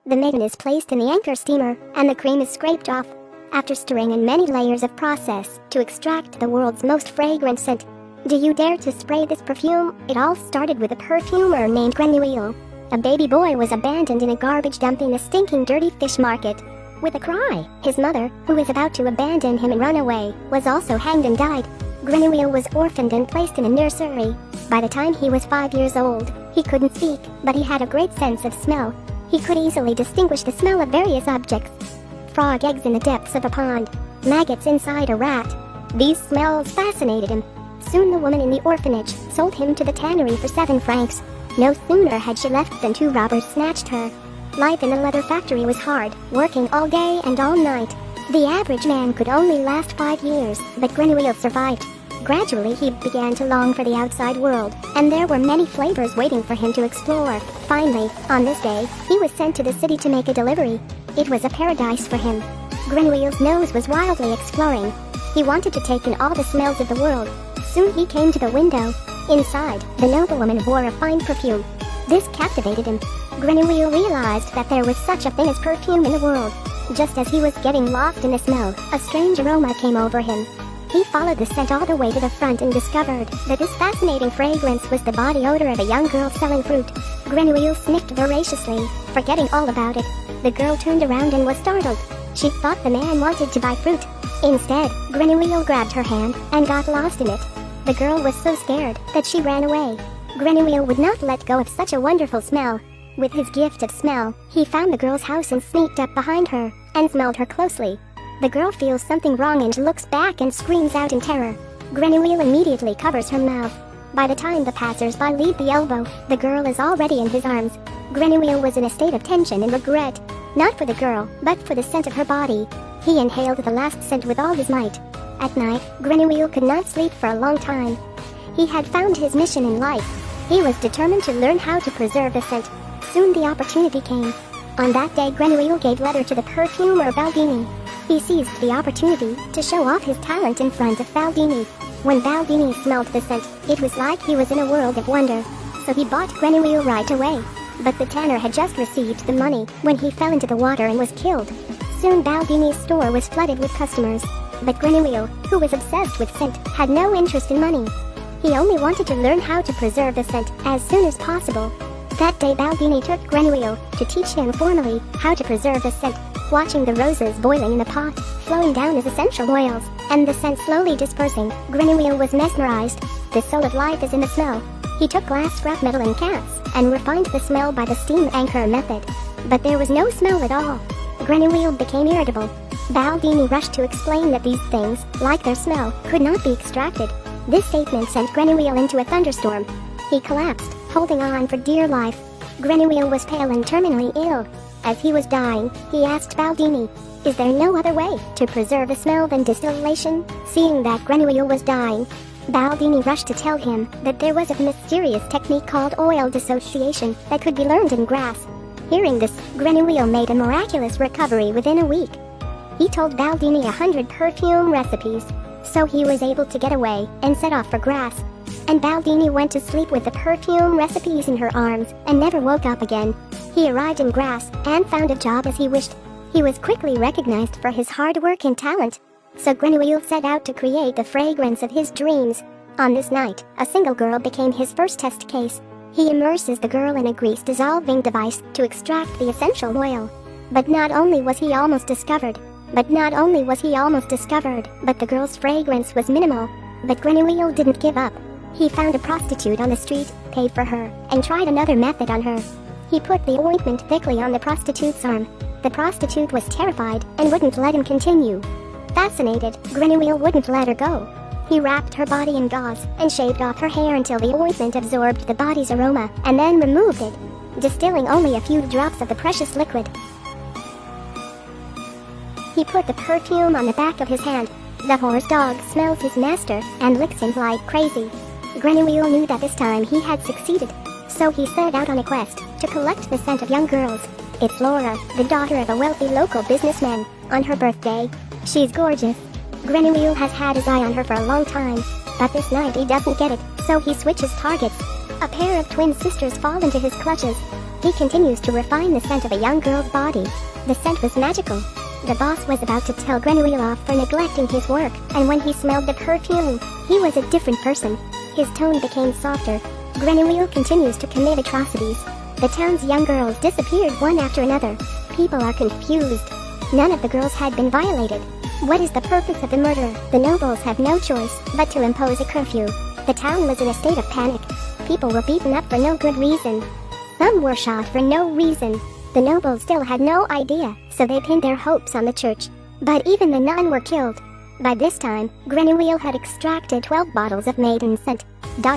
The maiden is placed in the anchor steamer, and the cream is scraped off. After stirring in many layers of process to extract the world's most fragrant scent. Do you dare to spray this perfume? It all started with a perfumer named Grenouille. A baby boy was abandoned in a garbage dump in a stinking dirty fish market. With a cry, his mother, who was about to abandon him and run away, was also hanged and died. Grenouille was orphaned and placed in a nursery. By the time he was 5 years old, he couldn't speak, but he had a great sense of smell. He could easily distinguish the smell of various objects. Frog eggs in the depths of a pond, maggots inside a rat. These smells fascinated him. Soon the woman in the orphanage sold him to the tannery for 7 francs. No sooner had she left than 2 robbers snatched her. Life in the leather factory was hard, working all day and all night. The average man could only last 5 years, but Grenouille survived. Gradually he began to long for the outside world, and there were many flavors waiting for him to explore. Finally, on this day, he was sent to the city to make a delivery. It was a paradise for him. Grenouille's nose was wildly exploring. He wanted to take in all the smells of the world. Soon he came to the window. Inside, the noblewoman wore a fine perfume. This captivated him. Grenouille realized that there was such a thing as perfume in the world. Just as he was getting lost in the smell, a strange aroma came over him. He followed the scent all the way to the front and discovered that this fascinating fragrance was the body odor of a young girl selling fruit. Grenouille sniffed voraciously, forgetting all about it. The girl turned around and was startled. She thought the man wanted to buy fruit. Instead, Grenouille grabbed her hand and got lost in it. The girl was so scared that she ran away. Grenouille would not let go of such a wonderful smell. With his gift of smell, he found the girl's house and sneaked up behind her and smelled her closely. The girl feels something wrong and looks back and screams out in terror. Grenouille immediately covers her mouth. By the time the passers-by leave the elbow, the girl is already in his arms. Grenouille was in a state of tension and regret, not for the girl, but for the scent of her body. He inhaled the last scent with all his might. At night, Grenouille could not sleep for a long time. He had found his mission in life. He was determined to learn how to preserve the scent. Soon the opportunity came. On that day, Grenouille gave letter to the perfumer Baldini. He seized the opportunity to show off his talent in front of Baldini. When Baldini smelled the scent, it was like he was in a world of wonder. So he bought Grenouille right away. But the tanner had just received the money when he fell into the water and was killed. Soon Baldini's store was flooded with customers. But Grenouille, who was obsessed with scent, had no interest in money. He only wanted to learn how to preserve the scent as soon as possible. That day Baldini took Grenouille to teach him formally how to preserve the scent. Watching the roses boiling in the pot, flowing down as essential oils, and the scent slowly dispersing, Grenouille was mesmerized. The soul of life is in the smell. He took glass, scrap metal and cats, and refined the smell by the steam anchor method. But there was no smell at all. Grenouille became irritable. Baldini rushed to explain that these things, like their smell, could not be extracted. This statement sent Grenouille into a thunderstorm. He collapsed, holding on for dear life. Grenouille was pale and terminally ill. As he was dying, he asked Baldini, "Is there no other way to preserve a smell than distillation?" Seeing that Grenouille was dying, Baldini rushed to tell him that there was a mysterious technique called oil dissociation that could be learned in grass. Hearing this, Grenouille made a miraculous recovery within a week. He told Baldini 100 perfume recipes, so he was able to get away and set off for Grasse. And Baldini went to sleep with the perfume recipes in her arms and never woke up again. He arrived in Grasse and found a job as he wished. He was quickly recognized for his hard work and talent. So Grenouille set out to create the fragrance of his dreams. On this night, a single girl became his first test case. He immerses the girl in a grease-dissolving device to extract the essential oil. But not only was he almost discovered, but the girl's fragrance was minimal. But Grenouille didn't give up. He found a prostitute on the street, paid for her, and tried another method on her. He put the ointment thickly on the prostitute's arm. The prostitute was terrified and wouldn't let him continue. Fascinated, Grenouille wouldn't let her go. He wrapped her body in gauze and shaved off her hair until the ointment absorbed the body's aroma, and then removed it, distilling only a few drops of the precious liquid. He put the perfume on the back of his hand. The horse dog smells his master and licks him like crazy. Grenouille knew that this time he had succeeded, so he set out on a quest to collect the scent of young girls. It's Laura, the daughter of a wealthy local businessman. On her birthday, she's gorgeous. Grenouille has had his eye on her for a long time, but this night he doesn't get it, so he switches targets. A pair of twin sisters fall into his clutches. he continues to refine the scent of a young girl's body. The scent was magical. The boss was about to tell Grenouille off for neglecting his work, and when he smelled the perfume, he was a different person. His tone became softer. Grenouille continues to commit atrocities. The town's young girls disappeared one after another. People are confused. None of the girls had been violated. What is the purpose of the murder? The nobles have no choice but to impose a curfew. The town was in a state of panic. People were beaten up for no good reason. Some were shot for no reason. The nobles still had no idea, so they pinned their hopes on the church. But even the none were killed. By this time, Grenouille had extracted 12 bottles of maiden scent.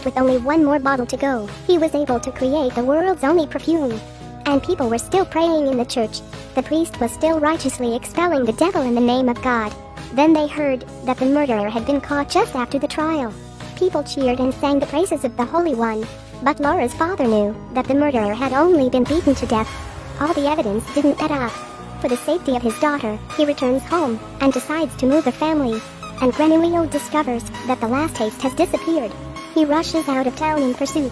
With only one more bottle to go, he was able to create the world's only perfume. And people were still praying in the church. The priest was still righteously expelling the devil in the name of God. Then they heard that the murderer had been caught just after the trial. People cheered and sang the praises of the Holy One. But Laura's father knew that the murderer had only been beaten to death. All the evidence didn't add up. For the safety of his daughter, he returns home and decides to move the family. And Grenouille discovers that the last taste has disappeared. He rushes out of town in pursuit.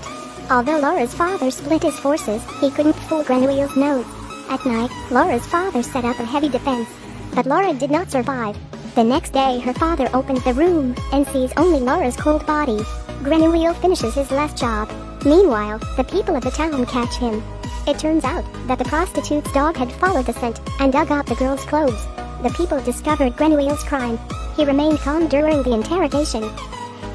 Although Laura's father split his forces, he couldn't fool Grenouille's nose. At night, Laura's father set up a heavy defense. But Laura did not survive. The next day, her father opens the room and sees only Laura's cold body. Grenouille finishes his last job. Meanwhile, the people of the town catch him. It turns out that the prostitute's dog had followed the scent and dug up the girl's clothes. The people discovered Grenouille's crime. He remained calm during the interrogation.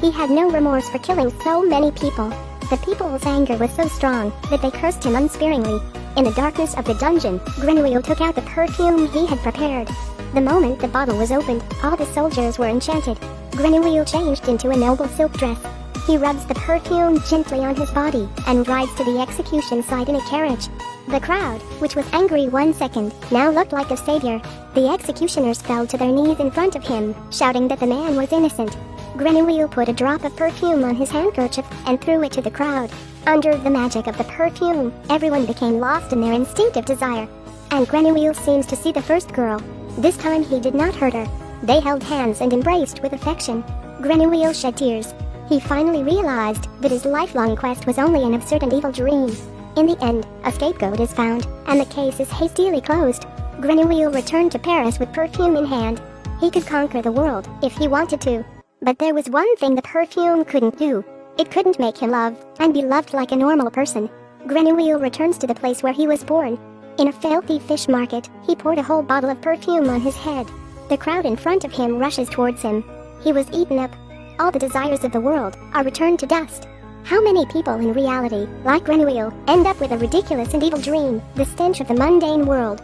He had no remorse for killing so many people. The people's anger was so strong that they cursed him unsparingly. In the darkness of the dungeon, Grenouille took out the perfume he had prepared. The moment the bottle was opened, all the soldiers were enchanted. Grenouille changed into a noble silk dress. He rubs the perfume gently on his body and rides to the execution site in a carriage. The crowd, which was angry 1 second, now looked like a savior. The executioners fell to their knees in front of him, shouting that the man was innocent. Grenouille put a drop of perfume on his handkerchief and threw it to the crowd. Under the magic of the perfume, everyone became lost in their instinctive desire. And Grenouille seems to see the first girl. This time he did not hurt her. They held hands and embraced with affection. Grenouille shed tears. He finally realized that his lifelong quest was only an absurd and evil dream. In the end, a scapegoat is found, and the case is hastily closed. Grenouille returned to Paris with perfume in hand. He could conquer the world if he wanted to. But there was one thing the perfume couldn't do. It couldn't make him love and be loved like a normal person. Grenouille returns to the place where he was born. In a filthy fish market, he poured a whole bottle of perfume on his head. The crowd in front of him rushes towards him. He was eaten up. All the desires of the world are returned to dust. How many people in reality, like Grenouille, end up with a ridiculous and evil dream, the stench of the mundane world?